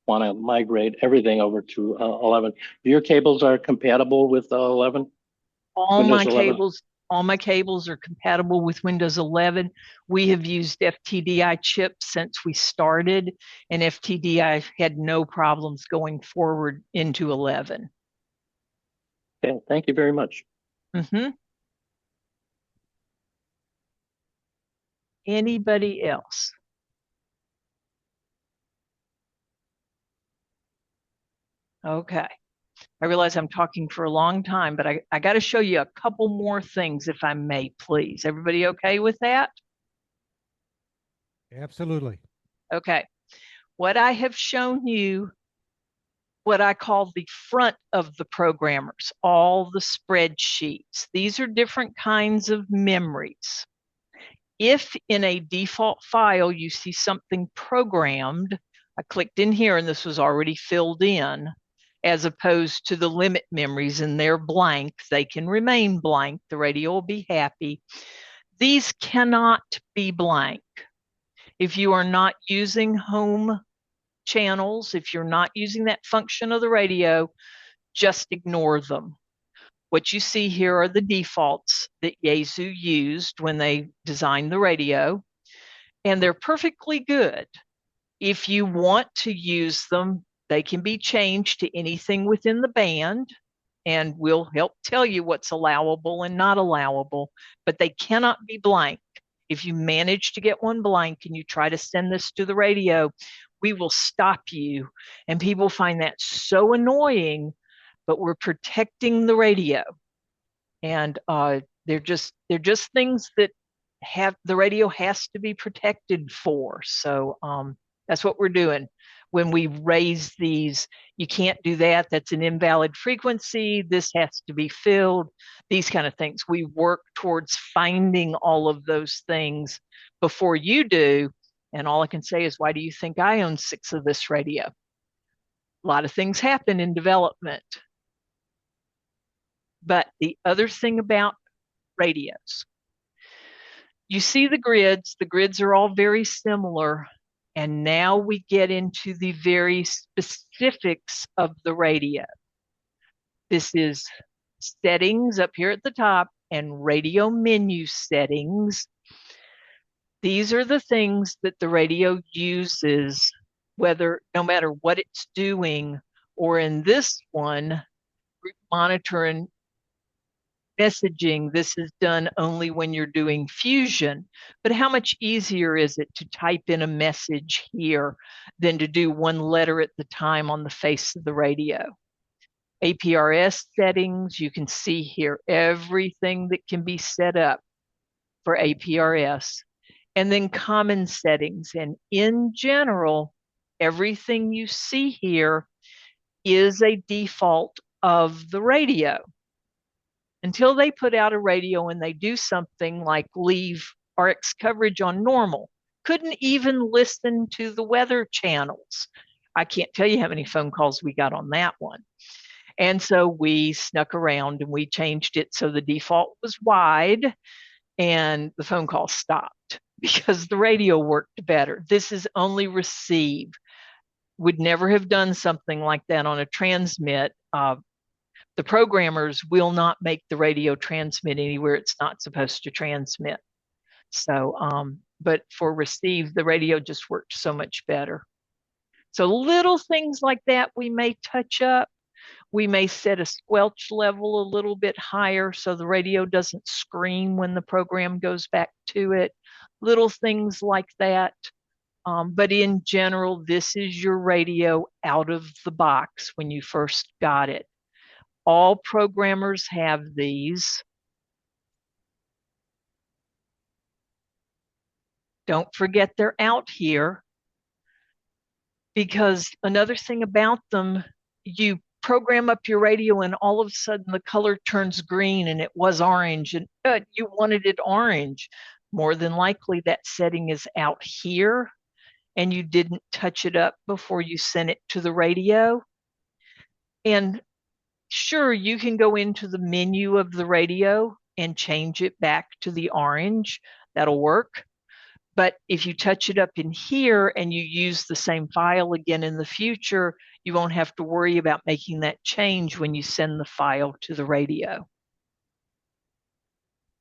want to migrate everything over to 11. Your cables are compatible with 11? All my cables are compatible with Windows 11. We have used FTDI chips since we started, and FTDI had no problems going forward into 11. Okay, thank you very much. Anybody else? Okay. I realize I'm talking for a long time, but I got to show you a couple more things, if I may, please. Everybody okay with that? Absolutely. Okay. What I have shown you, what I call the front of the programmers, all the spreadsheets. These are different kinds of memories. If in a default file you see something programmed, I clicked in here and this was already filled in, as opposed to the limit memories and they're blank. They can remain blank. The radio will be happy. These cannot be blank. If you are not using home channels, if you're not using that function of the radio, just ignore them. What you see here are the defaults that Yaesu used when they designed the radio, and they're perfectly good. If you want to use them, they can be changed to anything within the band, and we'll help tell you what's allowable and not allowable, but they cannot be blank. If you manage to get one blank and you try to send this to the radio, we will stop you. And people find that so annoying, but we're protecting the radio. And they're just things that have the radio has to be protected for. So that's what we're doing. When we raise these, you can't do that. That's an invalid frequency. This has to be filled, these kind of things. We work towards finding all of those things before you do. And all I can say is, why do you think I own 6 of this radio? A lot of things happen in development. But the other thing about radios, you see the grids are all very similar. And now we get into the very specifics of the radio. This is settings up here at the top and radio menu settings. These are the things that the radio uses, no matter what it's doing, or in this one, group monitor and messaging, this is done only when you're doing fusion. But how much easier is it to type in a message here than to do one letter at the time on the face of the radio? APRS settings, you can see here everything that can be set up for APRS. And then common settings. And in general, everything you see here is a default of the radio. Until they put out a radio and they do something like leave RX coverage on normal, couldn't even listen to the weather channels. I can't tell you how many phone calls we got on that one. And so we snuck around and we changed it so the default was wide and the phone call stopped because the radio worked better. This is only receive. Would never have done something like that on a transmit. The programmers will not make the radio transmit anywhere it's not supposed to transmit. So, but for receive, the radio just worked so much better. So little things like that we may touch up. We may set a squelch level a little bit higher so the radio doesn't scream when the program goes back to it. Little things like that. But in general, this is your radio out of the box when you first got it. All programmers have these. Don't forget they're out here, because another thing about them, you program up your radio and all of a sudden the color turns green and it was orange and you wanted it orange. More than likely that setting is out here and you didn't touch it up before you sent it to the radio. And sure, you can go into the menu of the radio and change it back to the orange. That'll work. But if you touch it up in here and you use the same file again in the future, you won't have to worry about making that change when you send the file to the radio.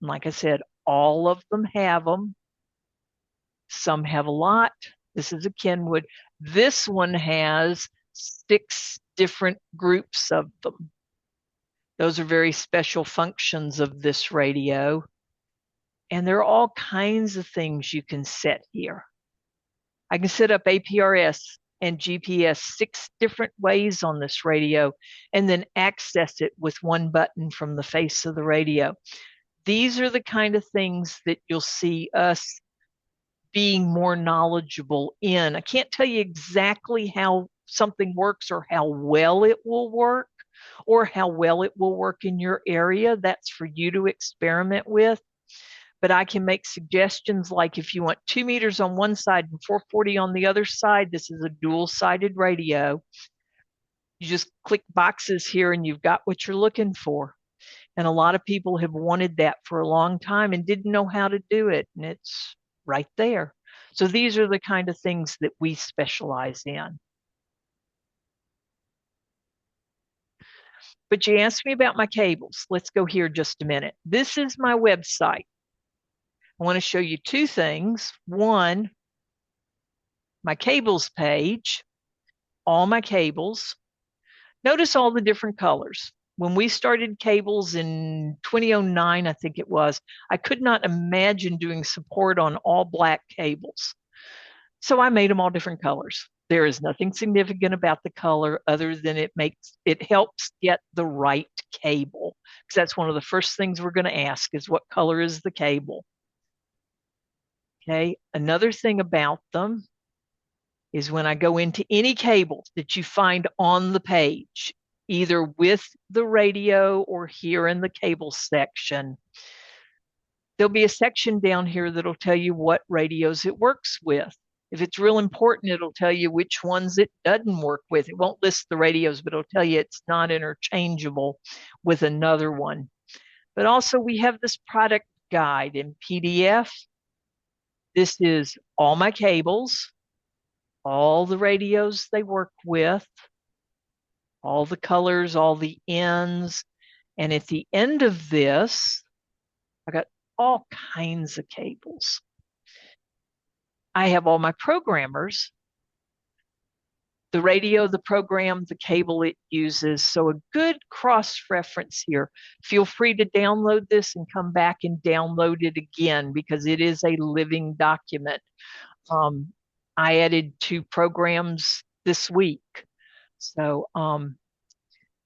And like I said, all of them have them. Some have a lot. This is a Kenwood. This one has 6 different groups of them. Those are very special functions of this radio. And there are all kinds of things you can set here. I can set up APRS and GPS 6 different ways on this radio and then access it with one button from the face of the radio. These are the kind of things that you'll see us being more knowledgeable in. I can't tell you exactly how something works or how well it will work or how well it will work in your area. That's for you to experiment with. But I can make suggestions like if you want 2 meters on one side and 440 on the other side, this is a dual-sided radio. You just click boxes here and you've got what you're looking for. And a lot of people have wanted that for a long time and didn't know how to do it. And it's right there. So these are the kind of things that we specialize in. But you asked me about my cables. Let's go here just a minute. This is my website. I want to show you 2 things. One, my cables page, all my cables. Notice all the different colors. When we started cables in 2009, I think it was, I could not imagine doing support on all black cables. So I made them all different colors. There is nothing significant about the color other than it helps get the right cable. Because that's one of the first things we're going to ask is what color is the cable? Okay, another thing about them is when I go into any cables that you find on the page, either with the radio or here in the cable section, there'll be a section down here that'll tell you what radios it works with. If it's real important, it'll tell you which ones it doesn't work with. It won't list the radios, but it'll tell you it's not interchangeable with another one. But also we have this product guide in PDF. This is all my cables, all the radios they work with, all the colors, all the ends. And at the end of this, I got all kinds of cables. I have all my programmers, the radio, the program, the cable it uses. So a good cross-reference here. Feel free to download this and come back and download it again because it is a living document. I added 2 programs this week. So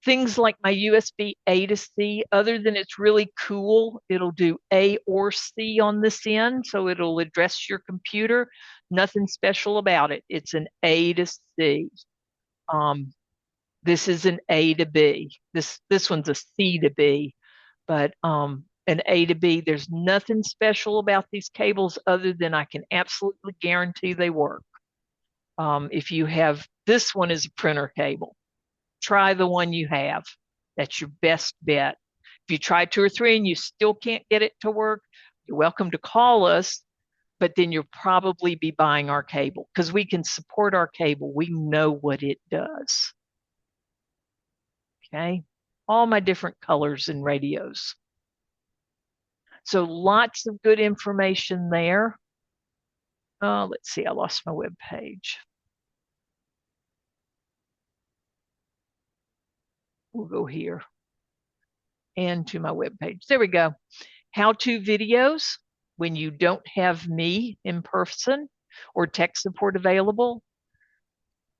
things like my USB A to C, other than it's really cool, it'll do A or C on this end, so it'll address your computer. Nothing special about it. It's an A to C. This is an A to B. This one's a C to B, but an A to B. There's nothing special about these cables other than I can absolutely guarantee they work. If you have, this one is a printer cable, try the one you have. That's your best bet. If you try 2 or 3 and you still can't get it to work, you're welcome to call us, but then you'll probably be buying our cable because we can support our cable. We know what it does. Okay. All my different colors and radios. So lots of good information there. Let's see, I lost my web page. We'll go here and to my web page. There we go. How-to videos when you don't have me in person or tech support available.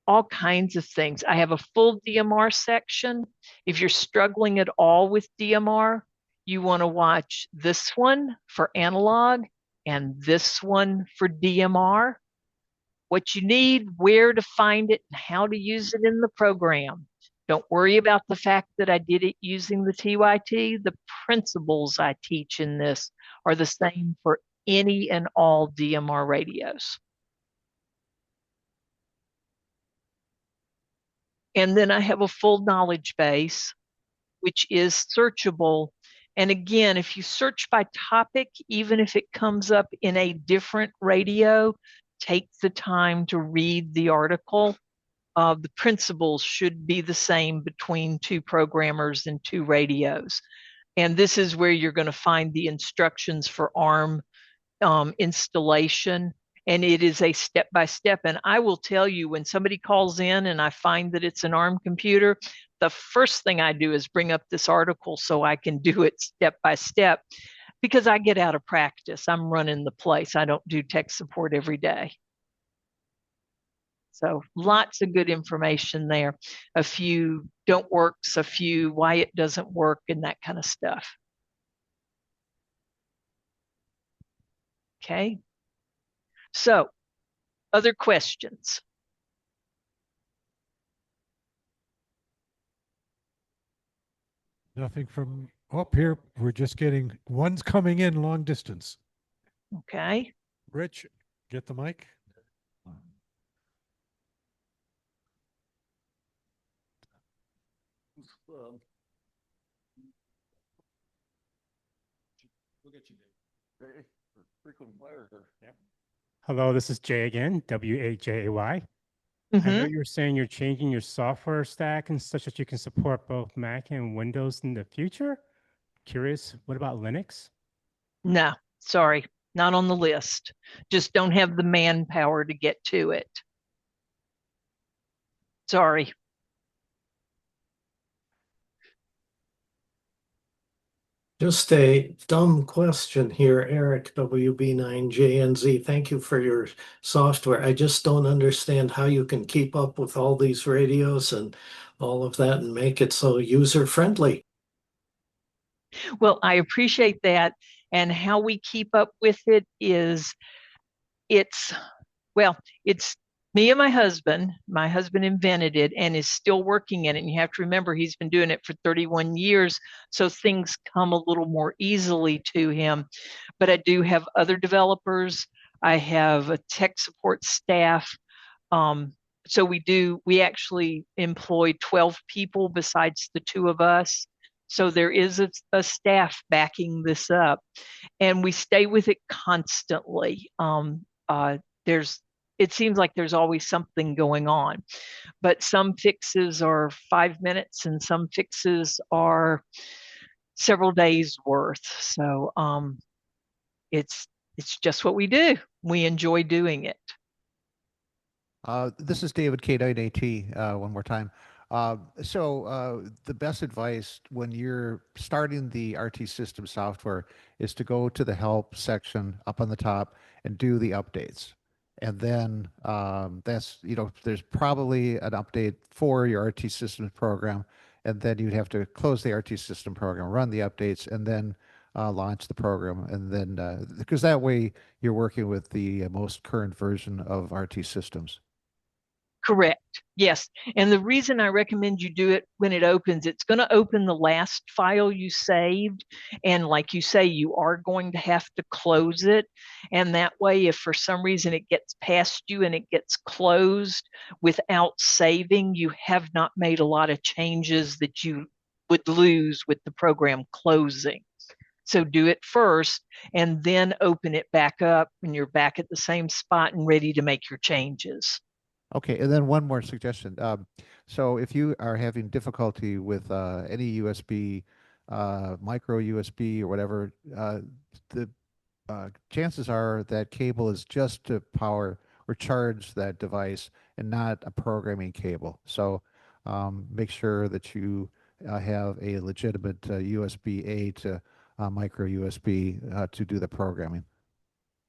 All kinds of things. I have a full DMR section. If you're struggling at all with DMR, you want to watch this one for analog and this one for DMR. What you need, where to find it, and how to use it in the program. Don't worry about the fact that I did it using the TYT. The principles I teach in this are the same for any and all DMR radios. And then I have a full knowledge base, which is searchable. And again, if you search by topic, even if it comes up in a different radio, take the time to read the article. The principles should be the same between 2 programmers and 2 radios. And this is where you're going to find the instructions for ARM installation. And it is a step-by-step. And I will tell you, when somebody calls in and I find that it's an ARM computer, the first thing I do is bring up this article so I can do it step-by-step, because I get out of practice. I'm running the place. I don't do tech support every day. So lots of good information there. A few don't works, a few why it doesn't work, and that kind of stuff. Okay. So other questions? Nothing from up here. We're just getting one's coming in long distance. Okay. Rich, get the mic. We'll get you, Dave. Frequent flyer here. Yep. Hello, this is Jay again, WAJAY. I know you were saying you're changing your software stack and such that you can support both Mac and Windows in the future. Curious, what about Linux? No, sorry, not on the list. Just don't have the manpower to get to it. Sorry. Just a dumb question here, Eric, WB9JNZ. Thank you for your software. I just don't understand how you can keep up with all these radios and all of that and make it so user-friendly. Well, I appreciate that. And how we keep up with it is it's me and my husband. My husband invented it and is still working in it. And you have to remember, he's been doing it for 31 years. So things come a little more easily to him. But I do have other developers. I have a tech support staff. So we actually employ 12 people besides the 2 of us. So there is a staff backing this up, and we stay with it constantly. It seems like there's always something going on, but some fixes are 5 minutes and some fixes are several days worth. So it's just what we do. We enjoy doing it. This is David K9AT one more time. The best advice when you're starting the RT system software is to go to the help section up on the top and do the updates. And then there's probably an update for your RT systems program. And then you'd have to close the RT system program, run the updates, and then launch the program. And then, because that way you're working with the most current version of RT systems. Correct. Yes. And the reason I recommend you do it when it opens, it's going to open the last file you saved. And like you say, you are going to have to close it. And that way, if for some reason it gets past you and it gets closed without saving, you have not made a lot of changes that you would lose with the program closing. So do it first and then open it back up when you're back at the same spot and ready to make your changes. Okay, and then one more suggestion. So if you are having difficulty with any USB, micro USB or whatever, the chances are that cable is just to power or charge that device and not a programming cable. So make sure that you have a legitimate USB-A to micro USB to do the programming.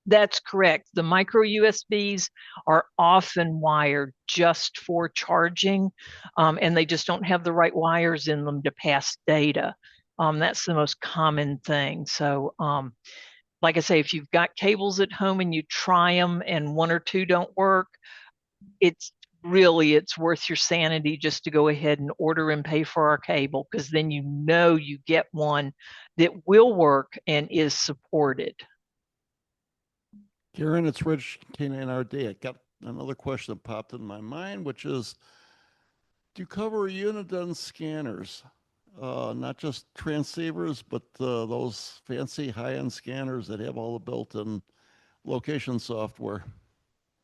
That's correct. The micro USBs are often wired just for charging, and they just don't have the right wires in them to pass data. That's the most common thing. So, like I say, if you've got cables at home and you try them and one or two don't work, it's worth your sanity just to go ahead and order and pay for our cable, because then you know you get one that will work and is supported. Karen, it's Rich, K9RD. I got another question that popped in my mind, which is, do you cover Uniden scanners? Not just transceivers, but those fancy high-end scanners that have all the built-in location software.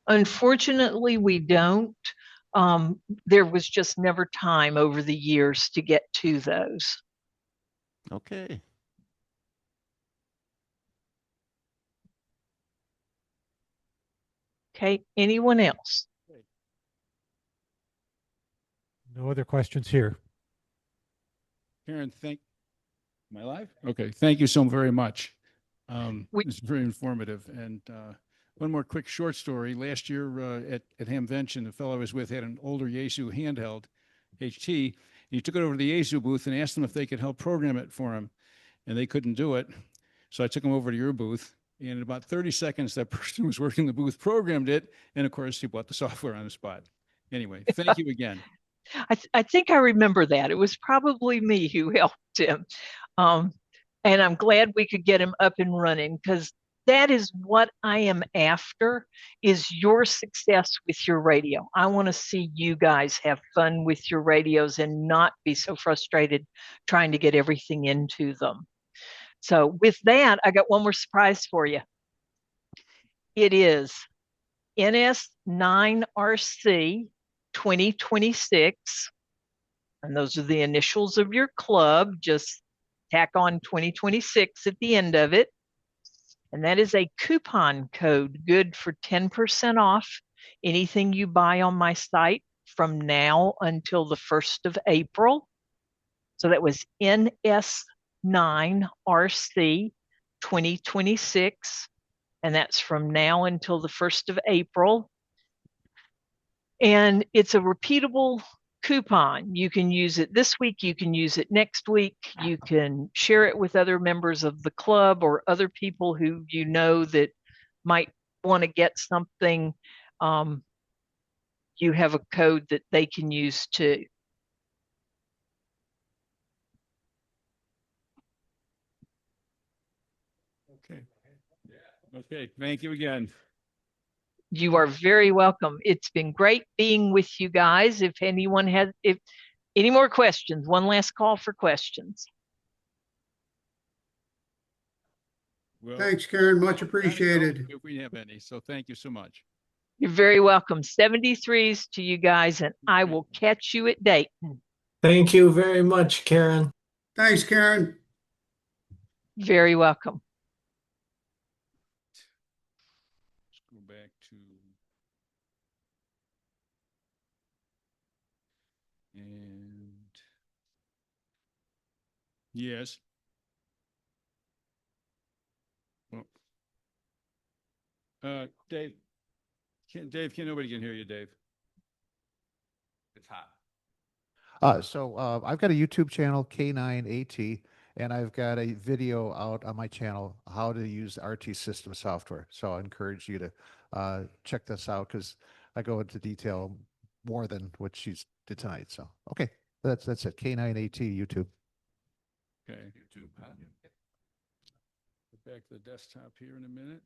Unfortunately, we don't. There was just never time over the years to get to those. Okay. Okay, anyone else? No other questions here. Karen, am I live? Okay, thank you so very much. It's very informative. And one more quick short story. Last year at Hamvention, the fellow I was with had an older Yaesu handheld, HT. And he took it over to the Yaesu booth and asked them if they could help program it for him. And they couldn't do it. So I took him over to your booth. And in about 30 seconds, that person who was working the booth programmed it. And of course, he bought the software on the spot. Anyway, thank you again. I think I remember that. It was probably me who helped him. And I'm glad we could get him up and running, because that is what I am after, is your success with your radio. I want to see you guys have fun with your radios and not be so frustrated trying to get everything into them. So with that, I got one more surprise for you. It is NS9RC 2026. And those are the initials of your club. Just tack on 2026 at the end of it. And that is a coupon code good for 10% off anything you buy on my site from now until the 1st of April. So that was NS9RC 2026. And that's from now until the 1st of April. And it's a repeatable coupon. You can use it this week, you can use it next week, you can share it with other members of the club or other people who you know that might want to get something. You have a code that they can use too. Okay. Okay, thank you again. You are very welcome. It's been great being with you guys. If anyone has any more questions, one last call for questions. Well, Thanks, Karen. Much appreciated. if we have any, so thank you so much. You're very welcome. 73s to you guys, and I will catch you at Dayton. Thank you very much, Karen. Thanks, Karen. Very welcome. Let's go back to yes. Well, Dave, can nobody can hear you, Dave? It's hot. So I've got a YouTube channel, K9AT, and I've got a video out on my channel, how to use RT system software. So I encourage you to check this out, because I go into detail more than what she's did tonight. So, okay, that's it. K9AT YouTube. Okay. YouTube. Get back to the desktop here in a minute.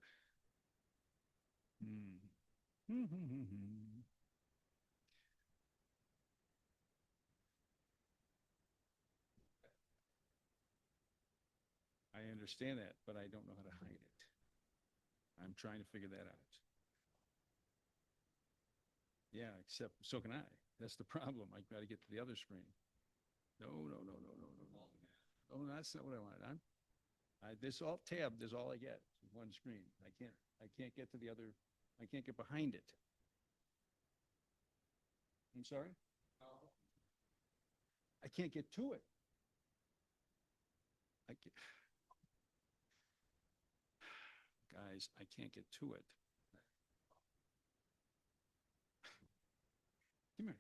I understand that, but I don't know how to hide it. I'm trying to figure that out. Yeah, except so can I. That's the problem. I got to get to the other screen. No. Oh, that's not what I wanted. This alt tab is all I get. One screen. I can't get to the other. I can't get behind it. I'm sorry? I can't get to it. Guys, I can't get to it. Come here.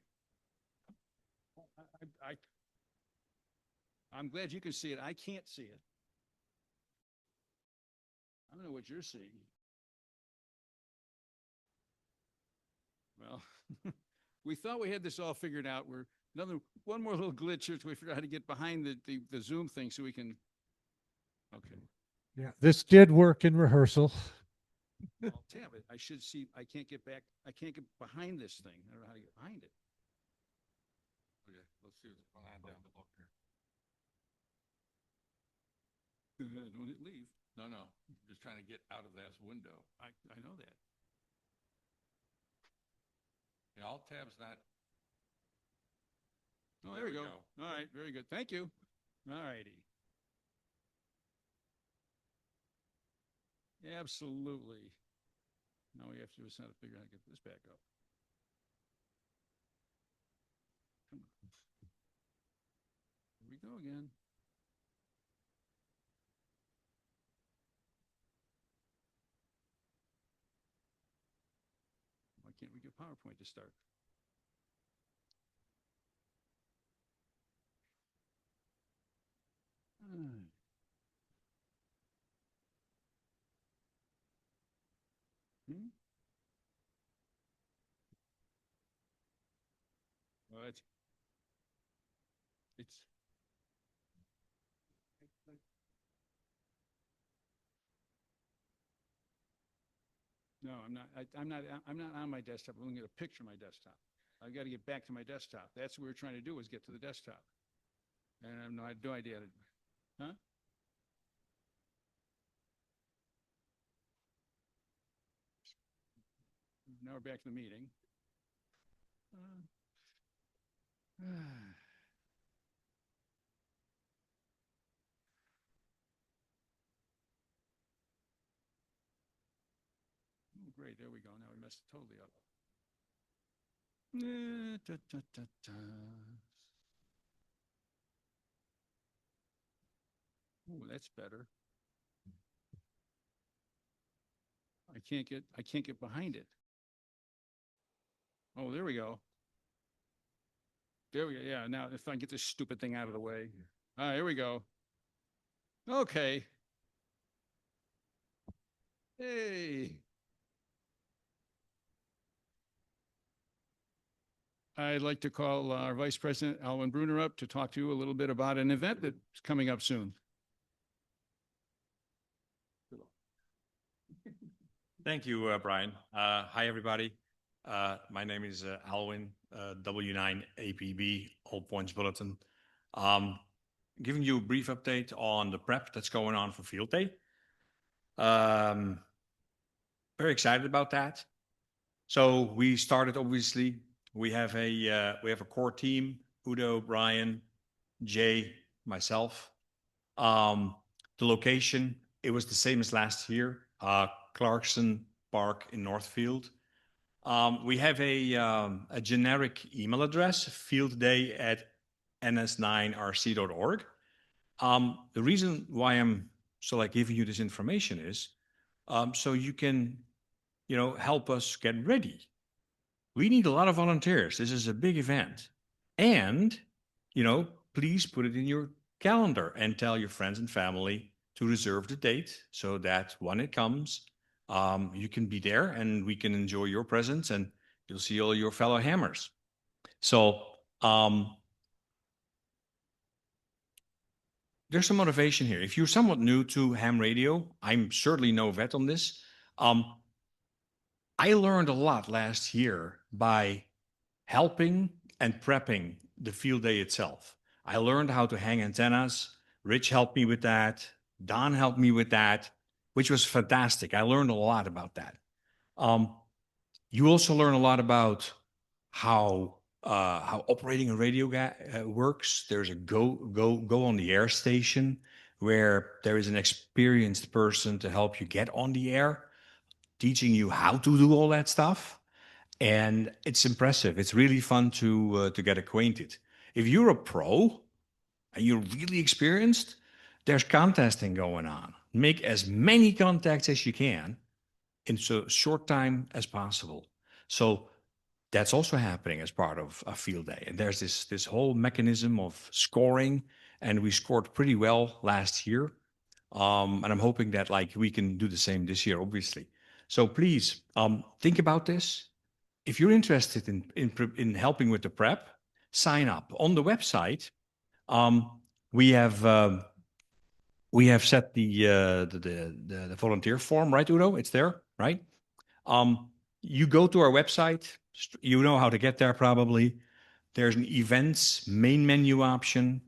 I'm glad you can see it. I can't see it. I don't know what you're seeing. Well, we thought we had this all figured out. We're one more little glitch here till we figure out how to get behind the Zoom thing so we can. Okay. Yeah, this did work in rehearsal. I'll tab it. I should see. I can't get back. I can't get behind this thing. I don't know how to get behind it. Okay, let's see what's going on down below here. Don't hit leave. No, just trying to get out of that window. I know that. The alt tab's not. Oh, there we go. All right, very good. Thank you. All righty. Absolutely. Now we have to just have to figure out how to get this back up. Come on. Here we go again. Why can't we get PowerPoint to start? Well, it's no, I'm not on my desktop. I'm looking at a picture of my desktop. I've got to get back to my desktop. That's what we're trying to do, is get to the desktop. And I have no idea. Huh? Now we're back to the meeting. Oh, great. There we go. Now we messed it totally up. Oh, that's better. I can't get behind it. Oh, there we go. There we go. Yeah, now if I can get this stupid thing out of the way. All right, here we go. Okay. Hey. I'd like to call our Vice President, Alwyn Bruner, up to talk to you a little bit about an event that's coming up soon. Thank you, Brian. Hi, everybody. My name is Alwyn, W9APB, All Points Bulletin. Giving you a brief update on the prep that's going on for Field Day. Very excited about that. So we started, obviously, we have a core team, Udo, Brian, Jay, myself. The location, it was the same as last year, Clarkson Park in Northfield. We have a generic email address, fieldday@ns9rc.org. The reason why I'm giving you this information is so you can, help us get ready. We need a lot of volunteers. This is a big event. And, please put it in your calendar and tell your friends and family to reserve the date so that when it comes, you can be there and we can enjoy your presence and you'll see all your fellow hammers. So there's some motivation here. If you're somewhat new to ham radio, I'm certainly no vet on this. I learned a lot last year by helping and prepping the field day itself. I learned how to hang antennas. Rich helped me with that. Don helped me with that, which was fantastic. I learned a lot about that. You also learn a lot about how operating a radio works. There's a go on the air station where there is an experienced person to help you get on the air, teaching you how to do all that stuff. And it's impressive. It's really fun to get acquainted. If you're a pro and you're really experienced, there's contesting going on. Make as many contacts as you can in so short time as possible. So that's also happening as part of a field day. And there's this whole mechanism of scoring, and we scored pretty well last year. And I'm hoping that like we can do the same this year, obviously. So please think about this. If you're interested in helping with the prep, sign up on the website. We have set the volunteer form, right, Udo? It's there, right? You go to our website. You know how to get there probably. There's an events main menu option.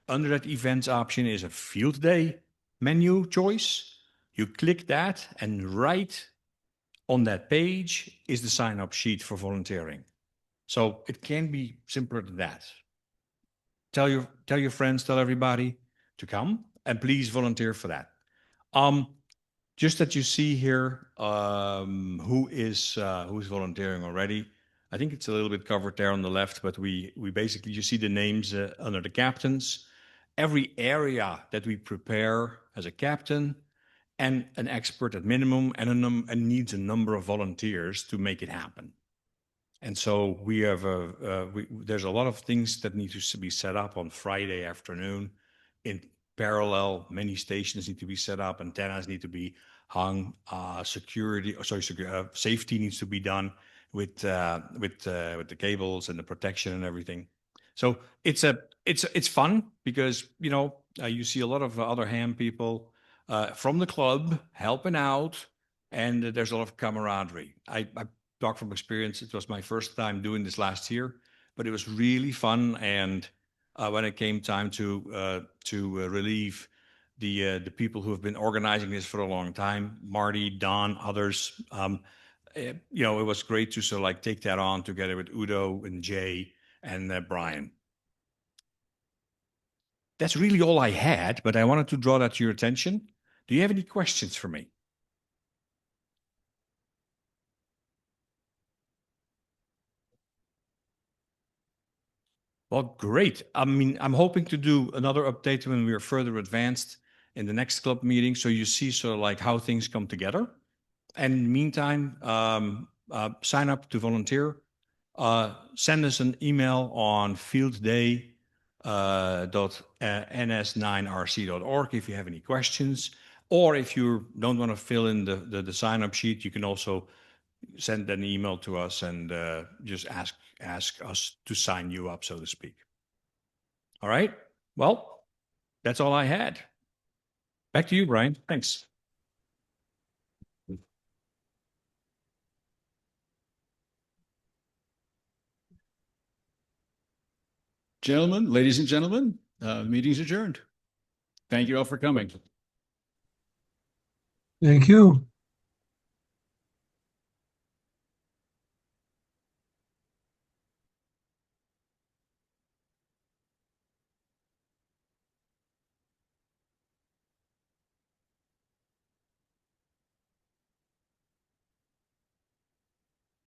Under that events option is a field day menu choice. You click that, and right on that page is the sign-up sheet for volunteering. So it can be simpler than that. Tell your friends, tell everybody to come, and please volunteer for that. Just that you see here who is volunteering already. I think it's a little bit covered there on the left, but we basically, you see the names under the captains. Every area that we prepare as a captain and an expert at minimum and needs a number of volunteers to make it happen. And so we have there's a lot of things that need to be set up on Friday afternoon. In parallel, many stations need to be set up, antennas need to be hung, safety needs to be done with the cables and the protection and everything. So it's fun because you see a lot of other ham people from the club helping out, and there's a lot of camaraderie. I talk from experience. It was my first time doing this last year, but it was really fun. And when it came time to relieve the people who have been organizing this for a long time, Marty, Don, others, it was great to sort of like take that on together with Udo and Jay and Brian. That's really all I had, but I wanted to draw that to your attention. Do you have any questions for me? Well, great. I mean, I'm hoping to do another update when we are further advanced in the next club meeting, so you see sort of like how things come together. And in the meantime, sign up to volunteer. Send us an email on fieldday.ns9rc.org if you have any questions. Or if you don't want to fill in the sign-up sheet, you can also send an email to us and just ask us to sign you up, so to speak. All right. Well, that's all I had. Back to you, Brian. Thanks. Gentlemen, ladies and gentlemen, meeting's adjourned. Thank you all for coming. Thank you.